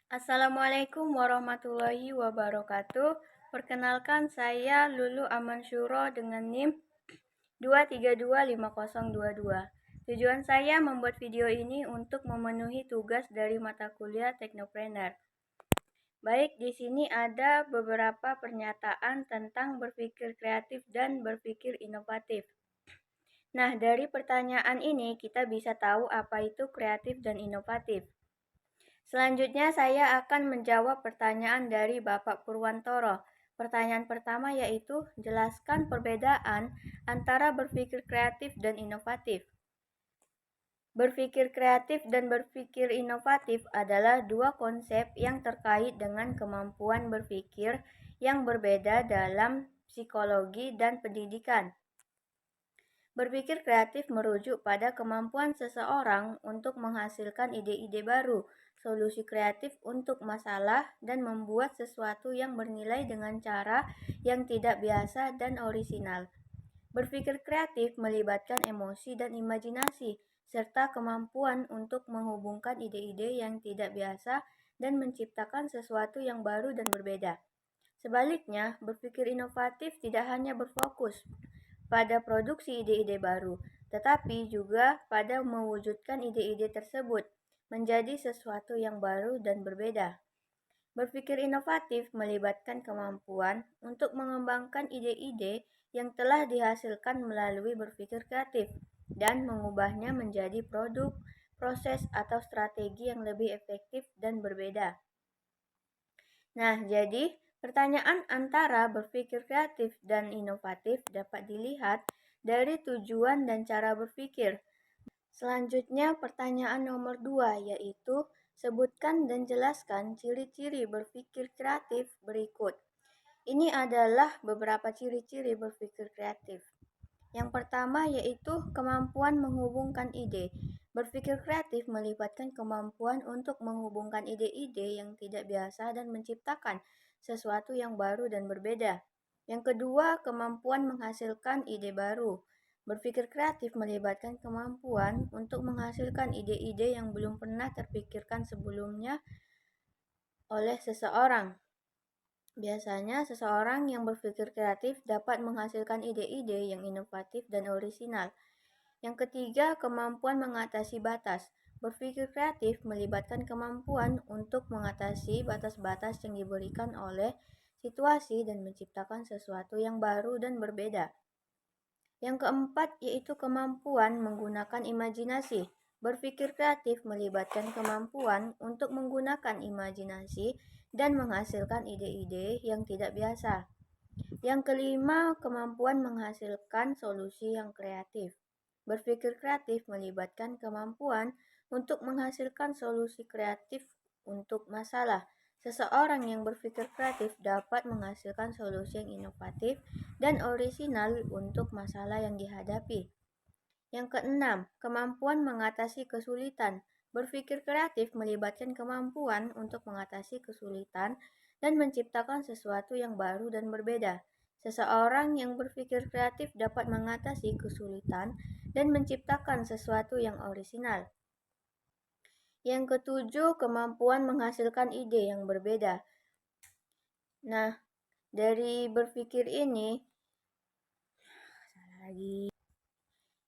Assalamualaikum warahmatullahi wabarakatuh. Perkenalkan saya Lulu Amansyuro dengan NIM 2325022. Tujuan saya membuat video ini untuk memenuhi tugas dari mata kuliah Teknopreneur. Baik, di sini ada beberapa pernyataan tentang berpikir kreatif dan berpikir inovatif. Nah, dari pertanyaan ini kita bisa tahu apa itu kreatif dan inovatif. Selanjutnya saya akan menjawab pertanyaan dari Bapak Purwantoro. Pertanyaan pertama yaitu, jelaskan perbedaan antara berpikir kreatif dan inovatif. Berpikir kreatif dan berpikir inovatif adalah dua konsep yang terkait dengan kemampuan berpikir yang berbeda dalam psikologi dan pendidikan. Berpikir kreatif merujuk pada kemampuan seseorang untuk menghasilkan ide-ide baru, solusi kreatif untuk masalah, dan membuat sesuatu yang bernilai dengan cara yang tidak biasa dan orisinal. Berpikir kreatif melibatkan emosi dan imajinasi, serta kemampuan untuk menghubungkan ide-ide yang tidak biasa dan menciptakan sesuatu yang baru dan berbeda. Sebaliknya, berpikir inovatif tidak hanya berfokus pada produksi ide-ide baru, tetapi juga pada mewujudkan ide-ide tersebut menjadi sesuatu yang baru dan berbeda. Berpikir inovatif melibatkan kemampuan untuk mengembangkan ide-ide yang telah dihasilkan melalui berpikir kreatif dan mengubahnya menjadi produk, proses, atau strategi yang lebih efektif dan berbeda. Nah, jadi pertanyaan antara berpikir kreatif dan inovatif dapat dilihat dari tujuan dan cara berpikir. Selanjutnya pertanyaan nomor 2 yaitu sebutkan dan jelaskan ciri-ciri berpikir kreatif berikut. Ini adalah beberapa ciri-ciri berpikir kreatif. Yang pertama yaitu kemampuan menghubungkan ide. Berpikir kreatif melibatkan kemampuan untuk menghubungkan ide-ide yang tidak biasa dan menciptakan sesuatu yang baru dan berbeda. Yang kedua, kemampuan menghasilkan ide baru. Berpikir kreatif melibatkan kemampuan untuk menghasilkan ide-ide yang belum pernah terpikirkan sebelumnya oleh seseorang. Biasanya, seseorang yang berpikir kreatif dapat menghasilkan ide-ide yang inovatif dan orisinal. Yang ketiga, kemampuan mengatasi batas. Berpikir kreatif melibatkan kemampuan untuk mengatasi batas-batas yang diberikan oleh situasi dan menciptakan sesuatu yang baru dan berbeda. Yang keempat, yaitu kemampuan menggunakan imajinasi. Berpikir kreatif melibatkan kemampuan untuk menggunakan imajinasi dan menghasilkan ide-ide yang tidak biasa. Yang kelima, kemampuan menghasilkan solusi yang kreatif. Berpikir kreatif melibatkan kemampuan untuk menghasilkan solusi kreatif untuk masalah. Seseorang yang berpikir kreatif dapat menghasilkan solusi yang inovatif dan orisinal untuk masalah yang dihadapi. Yang keenam, kemampuan mengatasi kesulitan. Berpikir kreatif melibatkan kemampuan untuk mengatasi kesulitan dan menciptakan sesuatu yang baru dan berbeda. Seseorang yang berpikir kreatif dapat mengatasi kesulitan dan menciptakan sesuatu yang orisinal. Yang ketujuh, kemampuan menghasilkan ide yang berbeda. Nah, dari berpikir ini,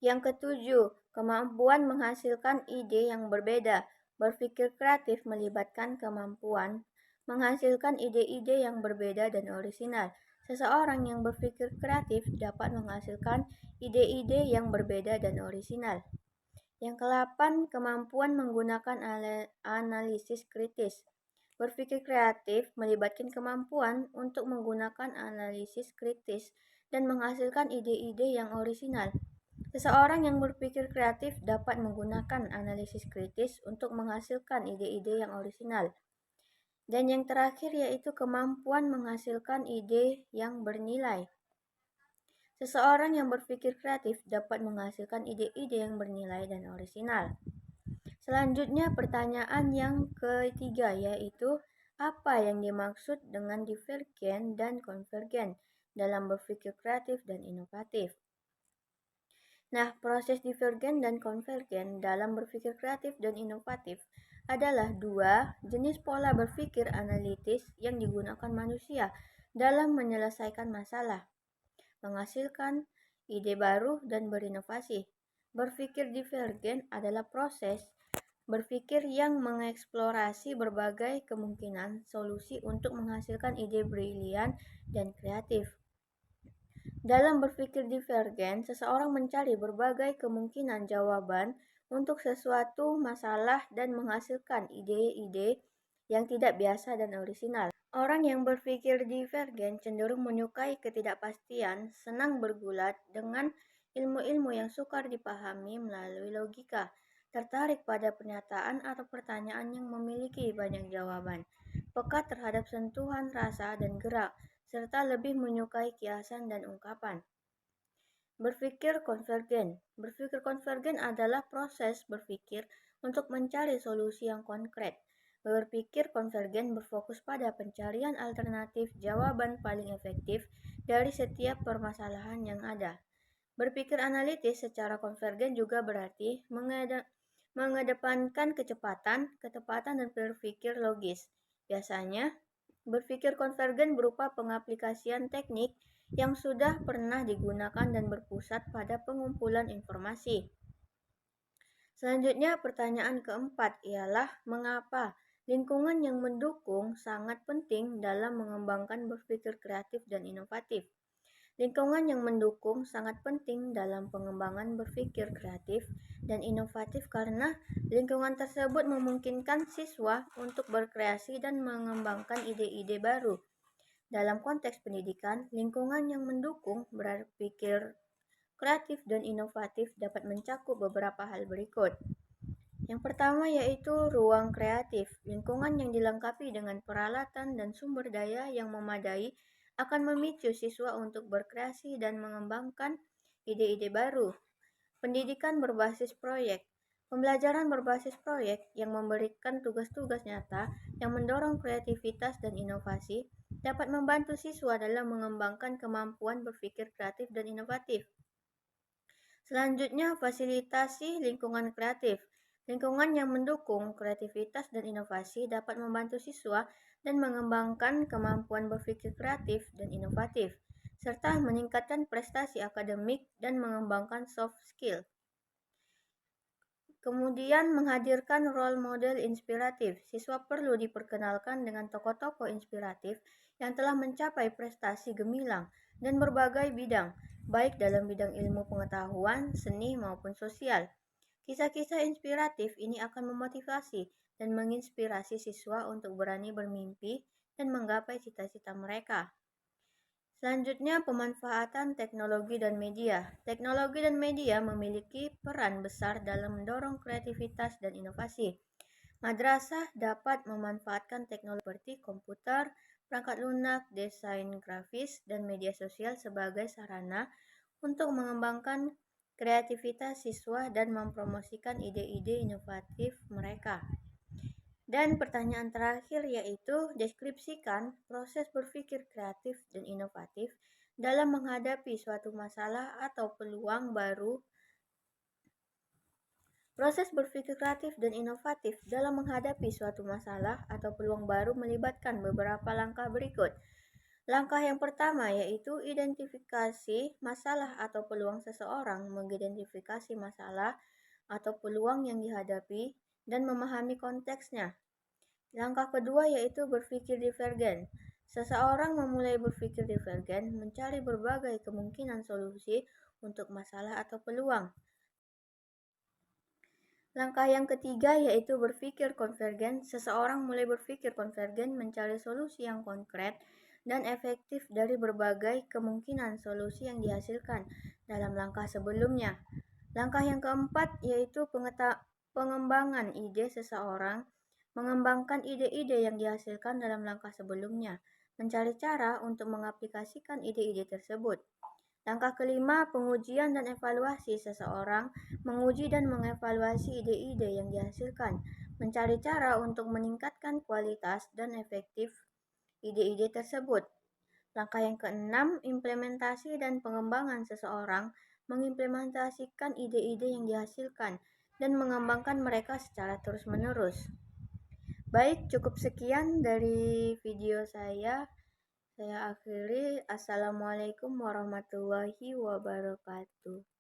yang ketujuh, kemampuan menghasilkan ide yang berbeda. Berpikir kreatif melibatkan kemampuan menghasilkan ide-ide yang berbeda dan orisinal. Seseorang yang berpikir kreatif dapat menghasilkan ide-ide yang berbeda dan orisinal. Yang kedelapan, kemampuan menggunakan analisis kritis. Berpikir kreatif melibatkan kemampuan untuk menggunakan analisis kritis dan menghasilkan ide-ide yang orisinal. Seseorang yang berpikir kreatif dapat menggunakan analisis kritis untuk menghasilkan ide-ide yang orisinal. Dan yang terakhir yaitu kemampuan menghasilkan ide yang bernilai. Seseorang yang berpikir kreatif dapat menghasilkan ide-ide yang bernilai dan orisinal. Selanjutnya pertanyaan yang ketiga yaitu apa yang dimaksud dengan divergen dan konvergen dalam berpikir kreatif dan inovatif. Nah, proses divergen dan konvergen dalam berpikir kreatif dan inovatif adalah dua jenis pola berpikir analitis yang digunakan manusia dalam menyelesaikan masalah, menghasilkan ide baru, dan berinovasi. Berpikir divergen adalah proses berpikir yang mengeksplorasi berbagai kemungkinan solusi untuk menghasilkan ide brilian dan kreatif. Dalam berpikir divergen, seseorang mencari berbagai kemungkinan jawaban untuk sesuatu masalah dan menghasilkan ide-ide yang tidak biasa dan orisinal. Orang yang berpikir divergen cenderung menyukai ketidakpastian, senang bergulat dengan ilmu-ilmu yang sukar dipahami melalui logika, tertarik pada pernyataan atau pertanyaan yang memiliki banyak jawaban, peka terhadap sentuhan rasa dan gerak, serta lebih menyukai kiasan dan ungkapan. Berpikir konvergen. Berpikir konvergen adalah proses berpikir untuk mencari solusi yang konkret. Berpikir konvergen berfokus pada pencarian alternatif jawaban paling efektif dari setiap permasalahan yang ada. Berpikir analitis secara konvergen juga berarti mengedepankan kecepatan, ketepatan, dan berpikir logis. Biasanya, berpikir konvergen berupa pengaplikasian teknik yang sudah pernah digunakan dan berpusat pada pengumpulan informasi. Selanjutnya, pertanyaan keempat ialah mengapa lingkungan yang mendukung sangat penting dalam mengembangkan berpikir kreatif dan inovatif. Lingkungan yang mendukung sangat penting dalam pengembangan berpikir kreatif dan inovatif karena lingkungan tersebut memungkinkan siswa untuk berkreasi dan mengembangkan ide-ide baru. Dalam konteks pendidikan, lingkungan yang mendukung berpikir kreatif dan inovatif dapat mencakup beberapa hal berikut. Yang pertama yaitu ruang kreatif. Lingkungan yang dilengkapi dengan peralatan dan sumber daya yang memadai akan memicu siswa untuk berkreasi dan mengembangkan ide-ide baru. Pendidikan berbasis proyek. Pembelajaran berbasis proyek yang memberikan tugas-tugas nyata yang mendorong kreativitas dan inovasi dapat membantu siswa dalam mengembangkan kemampuan berpikir kreatif dan inovatif. Selanjutnya, fasilitasi lingkungan kreatif. Lingkungan yang mendukung kreativitas dan inovasi dapat membantu siswa dan mengembangkan kemampuan berpikir kreatif dan inovatif, serta meningkatkan prestasi akademik dan mengembangkan soft skill. Kemudian, menghadirkan role model inspiratif. Siswa perlu diperkenalkan dengan tokoh-tokoh inspiratif yang telah mencapai prestasi gemilang dan berbagai bidang, baik dalam bidang ilmu pengetahuan, seni, maupun sosial. Kisah-kisah inspiratif ini akan memotivasi dan menginspirasi siswa untuk berani bermimpi dan menggapai cita-cita mereka. Selanjutnya, pemanfaatan teknologi dan media. Teknologi dan media memiliki peran besar dalam mendorong kreativitas dan inovasi. Madrasah dapat memanfaatkan teknologi seperti komputer, perangkat lunak, desain grafis, dan media sosial sebagai sarana untuk mengembangkan kreativitas siswa dan mempromosikan ide-ide inovatif mereka. Dan pertanyaan terakhir yaitu deskripsikan proses berpikir kreatif dan inovatif dalam menghadapi suatu masalah atau peluang baru. Proses berpikir kreatif dan inovatif dalam menghadapi suatu masalah atau peluang baru melibatkan beberapa langkah berikut. Langkah yang pertama yaitu identifikasi masalah atau peluang. Seseorang mengidentifikasi masalah atau peluang yang dihadapi dan memahami konteksnya. Langkah kedua yaitu berpikir divergen. Seseorang memulai berpikir divergen, mencari berbagai kemungkinan solusi untuk masalah atau peluang. Langkah yang ketiga yaitu berpikir konvergen. Seseorang mulai berpikir konvergen, mencari solusi yang konkret dan efektif dari berbagai kemungkinan solusi yang dihasilkan dalam langkah sebelumnya. Langkah yang keempat yaitu pengembangan ide. Seseorang mengembangkan ide-ide yang dihasilkan dalam langkah sebelumnya, mencari cara untuk mengaplikasikan ide-ide tersebut. Langkah kelima, pengujian dan evaluasi. Seseorang menguji dan mengevaluasi ide-ide yang dihasilkan, mencari cara untuk meningkatkan kualitas dan efektif ide-ide tersebut. Langkah yang keenam, implementasi dan pengembangan. Seseorang mengimplementasikan ide-ide yang dihasilkan, dan mengembangkan mereka secara terus-menerus. Baik, cukup sekian dari video saya. Saya akhiri. Assalamualaikum warahmatullahi wabarakatuh.